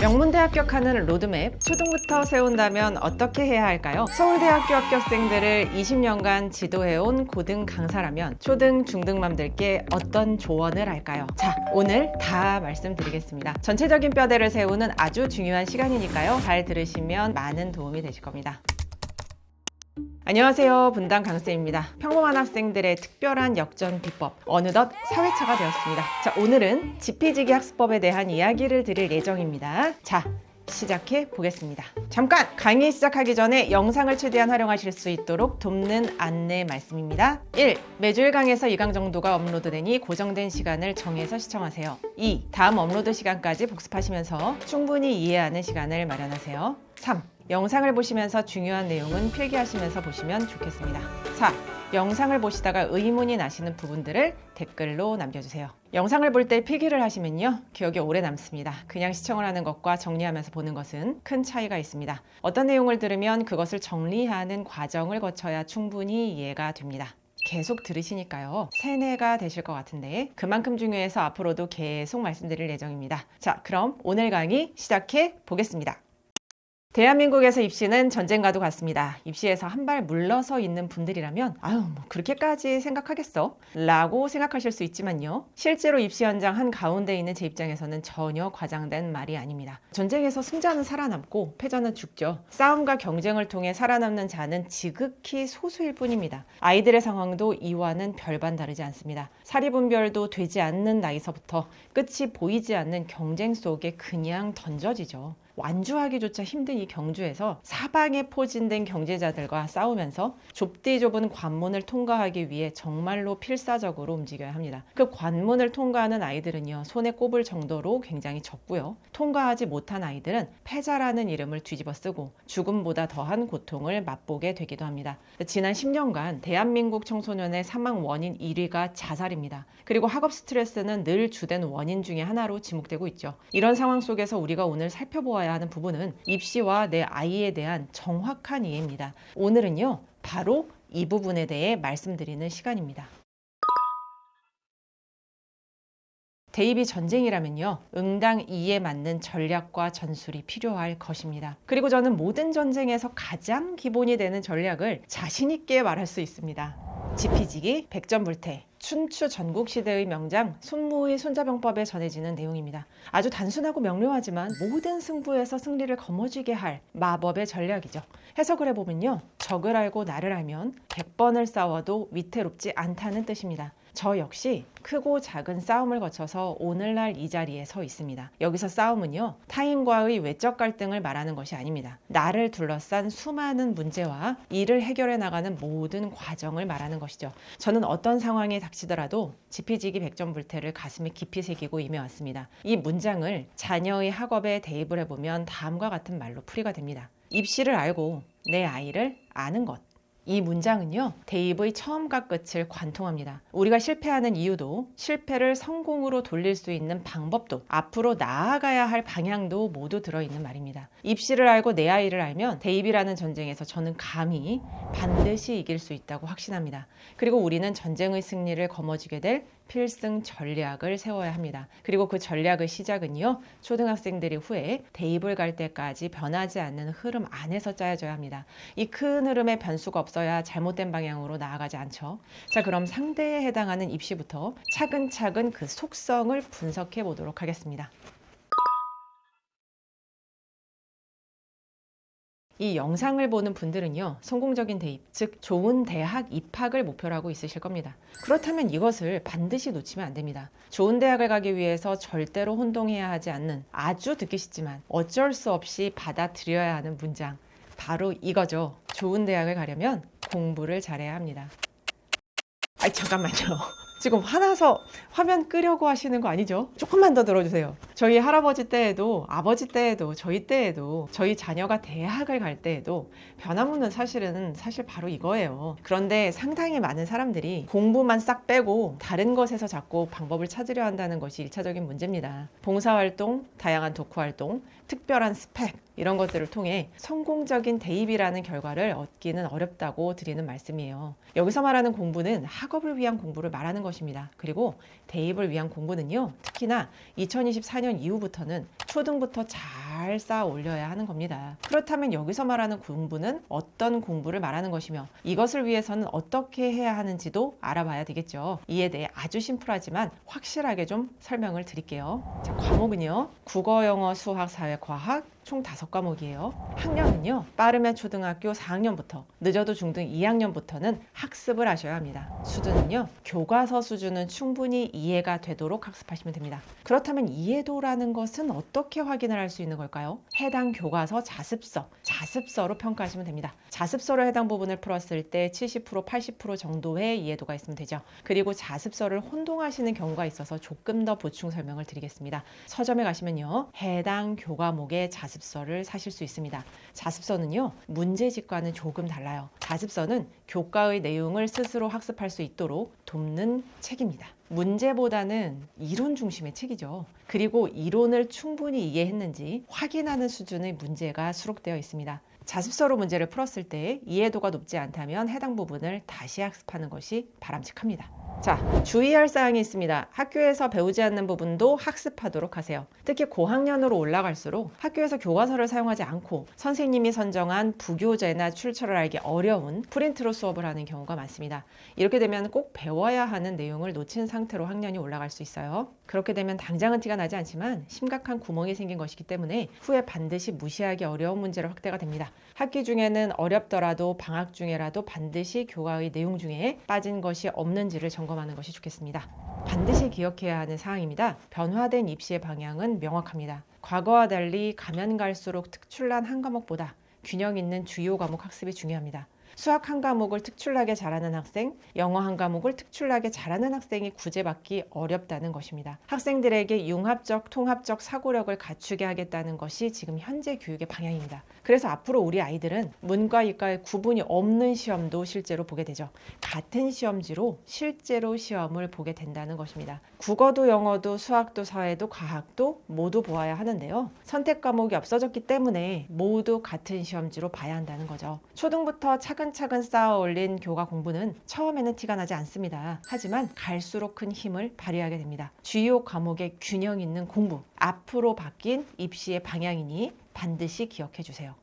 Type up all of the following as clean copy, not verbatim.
명문대 합격하는 로드맵, 초등부터 세운다면 어떻게 해야 할까요? 서울대학교 합격생들을 20년간 지도해온 고등 강사라면 초등, 중등맘들께 어떤 조언을 할까요? 자, 오늘 다 말씀드리겠습니다. 전체적인 뼈대를 세우는 아주 중요한 시간이니까요. 잘 들으시면 많은 도움이 되실 겁니다. 안녕하세요, 분당 강쌤입니다. 평범한 학생들의 특별한 역전 비법, 어느덧 4회차가 되었습니다. 자, 오늘은 지피지기 학습법에 대한 이야기를 드릴 예정입니다. 자, 시작해 보겠습니다. 잠깐! 강의 시작하기 전에 영상을 최대한 활용하실 수 있도록 돕는 안내 말씀입니다. 1. 매주 1강에서 2강 정도가 업로드되니 고정된 시간을 정해서 시청하세요. 2. 다음 업로드 시간까지 복습하시면서 충분히 이해하는 시간을 마련하세요. 3. 영상을 보시면서 중요한 내용은 필기하시면서 보시면 좋겠습니다. 4. 영상을 보시다가 의문이 나시는 부분들을 댓글로 남겨주세요. 영상을 볼 때 필기를 하시면요, 기억에 오래 남습니다. 그냥 시청을 하는 것과 정리하면서 보는 것은 큰 차이가 있습니다. 어떤 내용을 들으면 그것을 정리하는 과정을 거쳐야 충분히 이해가 됩니다. 계속 들으시니까요, 세뇌가 되실 것 같은데 그만큼 중요해서 앞으로도 계속 말씀드릴 예정입니다. 자, 그럼 오늘 강의 시작해 보겠습니다. 대한민국에서 입시는 전쟁과도 같습니다. 입시에서 한 발 물러서 있는 분들이라면 뭐 그렇게까지 생각하겠어? 라고 생각하실 수 있지만요, 실제로 입시 현장 한가운데 있는 제 입장에서는 전혀 과장된 말이 아닙니다. 전쟁에서 승자는 살아남고 패자는 죽죠. 싸움과 경쟁을 통해 살아남는 자는 지극히 소수일 뿐입니다. 아이들의 상황도 이와는 별반 다르지 않습니다. 사리분별도 되지 않는 나이서부터 끝이 보이지 않는 경쟁 속에 그냥 던져지죠. 완주하기조차 힘든 이 경주에서 사방에 포진된 경제자들과 싸우면서 좁디 좁은 관문을 통과하기 위해 정말로 필사적으로 움직여야 합니다. 그 관문을 통과하는 아이들은요, 손에 꼽을 정도로 굉장히 적고요, 통과하지 못한 아이들은 패자라는 이름을 뒤집어 쓰고 죽음보다 더한 고통을 맛보게 되기도 합니다. 지난 10년간 대한민국 청소년의 사망 원인 1위가 자살입니다. 그리고 학업 스트레스는 늘 주된 원인 중에 하나로 지목되고 있죠. 이런 상황 속에서 우리가 오늘 살펴보아야 하는 부분은 입시와 내 아이에 대한 정확한 이해입니다. 오늘은요, 바로 이 부분에 대해 말씀드리는 시간입니다. 대입이 전쟁이라면요, 응당 2에 맞는 전략과 전술이 필요할 것입니다. 그리고 저는 모든 전쟁에서 가장 기본이 되는 전략을 자신 있게 말할 수 있습니다. 지피지기, 백전불태, 춘추 전국시대의 명장 손무의 손자병법에 전해지는 내용입니다. 아주 단순하고 명료하지만 모든 승부에서 승리를 거머쥐게 할 마법의 전략이죠. 해석을 해보면요, 적을 알고 나를 알면 100번을 싸워도 위태롭지 않다는 뜻입니다. 저 역시 크고 작은 싸움을 거쳐서 오늘날 이 자리에 서 있습니다. 여기서 싸움은요, 타인과의 외적 갈등을 말하는 것이 아닙니다. 나를 둘러싼 수많은 문제와 이를 해결해 나가는 모든 과정을 말하는 것이죠. 저는 어떤 상황에 닥치더라도 지피지기 백전불태를 가슴에 깊이 새기고 임해왔습니다. 이 문장을 자녀의 학업에 대입을 해보면 다음과 같은 말로 풀이가 됩니다. 입시를 알고 내 아이를 아는 것. 이 문장은요, 대입의 처음과 끝을 관통합니다. 우리가 실패하는 이유도, 실패를 성공으로 돌릴 수 있는 방법도, 앞으로 나아가야 할 방향도 모두 들어있는 말입니다. 입시를 알고 내 아이를 알면 대입이라는 전쟁에서 저는 감히 반드시 이길 수 있다고 확신합니다. 그리고 우리는 전쟁의 승리를 거머쥐게 될 필승 전략을 세워야 합니다. 그리고 그 전략의 시작은요, 초등학생들이 후에 대입을 갈 때까지 변하지 않는 흐름 안에서 짜여져야 합니다. 이 큰 흐름에 변수가 없어야 잘못된 방향으로 나아가지 않죠. 자, 그럼 상대에 해당하는 입시부터 차근차근 그 속성을 분석해 보도록 하겠습니다. 이 영상을 보는 분들은요, 성공적인 대입, 즉 좋은 대학 입학을 목표로 하고 있으실 겁니다. 그렇다면 이것을 반드시 놓치면 안 됩니다. 좋은 대학을 가기 위해서 절대로 혼동해야 하지 않는, 아주 듣기 쉽지만 어쩔 수 없이 받아들여야 하는 문장, 바로 이거죠. 좋은 대학을 가려면 공부를 잘해야 합니다. 잠깐만요. 지금 화나서 화면 끄려고 하시는 거 아니죠? 조금만 더 들어주세요. 저희 할아버지 때에도, 아버지 때에도, 저희 때에도, 저희 자녀가 대학을 갈 때에도 변함없는 사실은 사실 바로 이거예요. 그런데 상당히 많은 사람들이 공부만 싹 빼고 다른 것에서 자꾸 방법을 찾으려 한다는 것이 1차적인 문제입니다. 봉사활동, 다양한 독후활동, 특별한 스펙, 이런 것들을 통해 성공적인 대입이라는 결과를 얻기는 어렵다고 드리는 말씀이에요. 여기서 말하는 공부는 학업을 위한 공부를 말하는 것이 것입니다. 그리고 대입을 위한 공부는요, 특히나 2024년 이후부터는 초등부터 잘 쌓아 올려야 하는 겁니다. 그렇다면 여기서 말하는 공부는 어떤 공부를 말하는 것이며 이것을 위해서는 어떻게 해야 하는지도 알아봐야 되겠죠. 이에 대해 아주 심플하지만 확실하게 좀 설명을 드릴게요. 자, 과목은요, 국어, 영어, 수학, 사회, 과학 총 5과목이에요. 학년은요, 빠르면 초등학교 4학년부터, 늦어도 중등 2학년부터는 학습을 하셔야 합니다. 수준은요, 교과서 수준은 충분히 이해가 되도록 학습하시면 됩니다. 그렇다면 이해도라는 것은 어떻게 확인을 할 수 있는 걸까요? 해당 교과서 자습서로 평가하시면 됩니다. 자습서로 해당 부분을 풀었을 때 70%, 80% 정도의 이해도가 있으면 되죠. 그리고 자습서를 혼동하시는 경우가 있어서 조금 더 보충 설명을 드리겠습니다. 서점에 가시면요, 해당 교과목의 자습서를 사실 수 있습니다. 자습서는요, 문제집과는 조금 달라요. 자습서는 교과의 내용을 스스로 학습할 수 있도록 돕는 책입니다. 문제보다는 이론 중심의 책이죠. 그리고 이론을 충분히 이해했는지 확인하는 수준의 문제가 수록되어 있습니다. 자습서로 문제를 풀었을 때 이해도가 높지 않다면 해당 부분을 다시 학습하는 것이 바람직합니다. 자, 주의할 사항이 있습니다. 학교에서 배우지 않는 부분도 학습하도록 하세요. 특히 고학년으로 올라갈수록 학교에서 교과서를 사용하지 않고 선생님이 선정한 부교재나 출처를 알기 어려운 프린트로 수업을 하는 경우가 많습니다. 이렇게 되면 꼭 배워야 하는 내용을 놓친 상태로 학년이 올라갈 수 있어요. 그렇게 되면 당장은 티가 나지 않지만 심각한 구멍이 생긴 것이기 때문에 후에 반드시 무시하기 어려운 문제로 확대가 됩니다. 학기 중에는 어렵더라도 방학 중에라도 반드시 교과의 내용 중에 빠진 것이 없는지를 점검하는 것이 좋겠습니다. 반드시 기억해야 하는 사항입니다. 변화된 입시의 방향은 명확합니다. 과거와 달리 가면 갈수록 특출난 한 과목보다 균형 있는 주요 과목 학습이 중요합니다. 수학 한 과목을 특출나게 잘하는 학생, 영어 한 과목을 특출나게 잘하는 학생이 구제받기 어렵다는 것입니다. 학생들에게 융합적, 통합적 사고력을 갖추게 하겠다는 것이 지금 현재 교육의 방향입니다. 그래서 앞으로 우리 아이들은 문과, 이과의 구분이 없는 시험도 실제로 보게 되죠. 같은 시험지로 실제로 시험을 보게 된다는 것입니다. 국어도 영어도 수학도 사회도 과학도 모두 보아야 하는데요. 선택 과목이 없어졌기 때문에 모두 같은 시험지로 봐야 한다는 거죠. 초등부터 차근차근 쌓아 올린 교과 공부는 처음에는 티가 나지 않습니다. 하지만 갈수록 큰 힘을 발휘하게 됩니다. 주요 과목의 균형 있는 공부, 앞으로 바뀐 입시의 방향이니 반드시 기억해 주세요.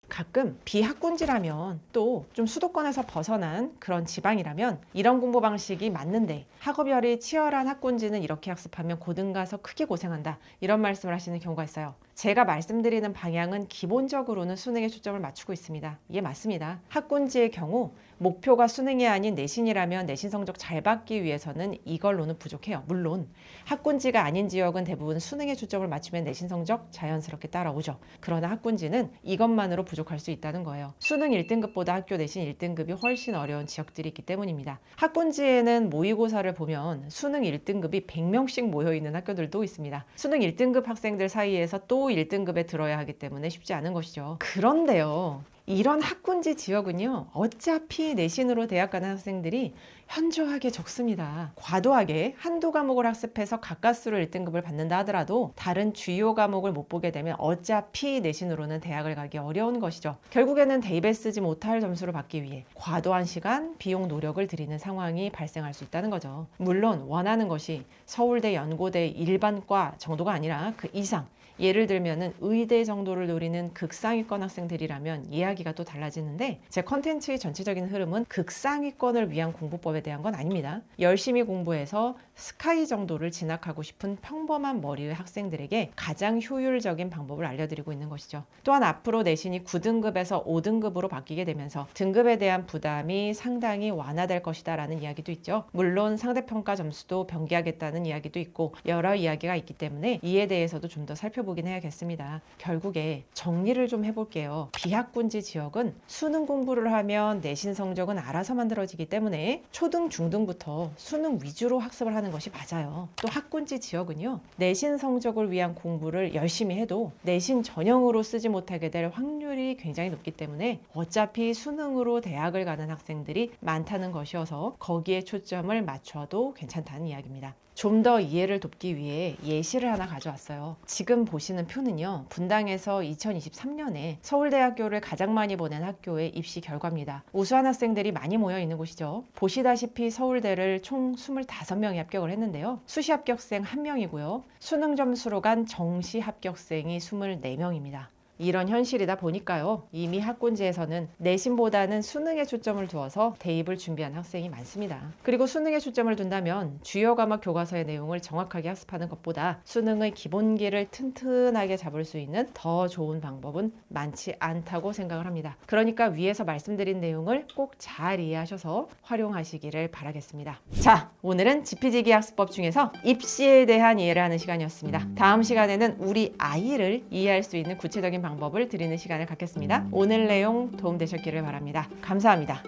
가끔 비학군지라면 또 좀 수도권에서 벗어난 그런 지방이라면 이런 공부 방식이 맞는데 학업열이 치열한 학군지는 이렇게 학습하면 고등 가서 크게 고생한다, 이런 말씀을 하시는 경우가 있어요. 제가 말씀드리는 방향은 기본적으로는 수능에 초점을 맞추고 있습니다. 이게 맞습니다. 학군지의 경우 목표가 수능이 아닌 내신이라면 내신 성적 잘 받기 위해서는 이걸로는 부족해요. 물론 학군지가 아닌 지역은 대부분 수능에 초점을 맞추면 내신 성적 자연스럽게 따라오죠. 그러나 학군지는 이것만으로 부족할 수 있다는 거예요. 수능 1등급보다 학교 내신 1등급이 훨씬 어려운 지역들이 있기 때문입니다. 학군지에는 모의고사를 보면 수능 1등급이 100명씩 모여있는 학교들도 있습니다. 수능 1등급 학생들 사이에서 또 1등급에 들어야 하기 때문에 쉽지 않은 것이죠. 그런데요, 이런 학군지 지역은요, 어차피 내신으로 대학 가는 학생들이 현저하게 적습니다. 과도하게 한두 과목을 학습해서 가까스로 1등급을 받는다 하더라도 다른 주요 과목을 못 보게 되면 어차피 내신으로는 대학을 가기 어려운 것이죠. 결국에는 대입에 쓰지 못할 점수를 받기 위해 과도한 시간, 비용, 노력을 들이는 상황이 발생할 수 있다는 거죠. 물론 원하는 것이 서울대, 연고대, 일반과 정도가 아니라 그 이상, 예를 들면은 의대 정도를 노리는 극상위권 학생들이라면 이야기가 또 달라지는데, 제 컨텐츠의 전체적인 흐름은 극상위권을 위한 공부법에 대한 건 아닙니다. 열심히 공부해서 스카이 정도를 진학하고 싶은 평범한 머리의 학생들에게 가장 효율적인 방법을 알려드리고 있는 것이죠. 또한 앞으로 내신이 9등급에서 5등급으로 바뀌게 되면서 등급에 대한 부담이 상당히 완화될 것이다 라는 이야기도 있죠. 물론 상대평가 점수도 변기하겠다는 이야기도 있고 여러 이야기가 있기 때문에 이에 대해서도 좀 더 살펴보긴 해야겠습니다. 결국에 정리를 좀 해볼게요. 비학군지 지역은 수능 공부를 하면 내신 성적은 알아서 만들어지기 때문에 초등, 중등부터 수능 위주로 학습을 하는 것이 맞아요. 또 학군지 지역은요, 내신 성적을 위한 공부를 열심히 해도 내신 전형으로 쓰지 못하게 될 확률이 굉장히 높기 때문에 어차피 수능으로 대학을 가는 학생들이 많다는 것이어서 거기에 초점을 맞춰도 괜찮다는 이야기입니다. 좀 더 이해를 돕기 위해 예시를 하나 가져왔어요. 지금 보시는 표는요, 분당에서 2023년에 서울대학교를 가장 많이 보낸 학교의 입시 결과입니다. 우수한 학생들이 많이 모여 있는 곳이죠. 보시다시피 서울대를 총 25명이 합격을 했는데요. 수시 합격생 1명이고요. 수능 점수로 간 정시 합격생이 24명입니다. 이런 현실이다 보니까요, 이미 학군지에서는 내신보다는 수능에 초점을 두어서 대입을 준비한 학생이 많습니다. 그리고 수능에 초점을 둔다면 주요 과목 교과서의 내용을 정확하게 학습하는 것보다 수능의 기본기를 튼튼하게 잡을 수 있는 더 좋은 방법은 많지 않다고 생각을 합니다. 그러니까 위에서 말씀드린 내용을 꼭 잘 이해하셔서 활용하시기를 바라겠습니다. 자, 오늘은 지피지기 학습법 중에서 입시에 대한 이해를 하는 시간이었습니다. 다음 시간에는 우리 아이를 이해할 수 있는 구체적인 방법을 드리는 시간을 갖겠습니다. 오늘 내용 도움되셨기를 바랍니다. 감사합니다.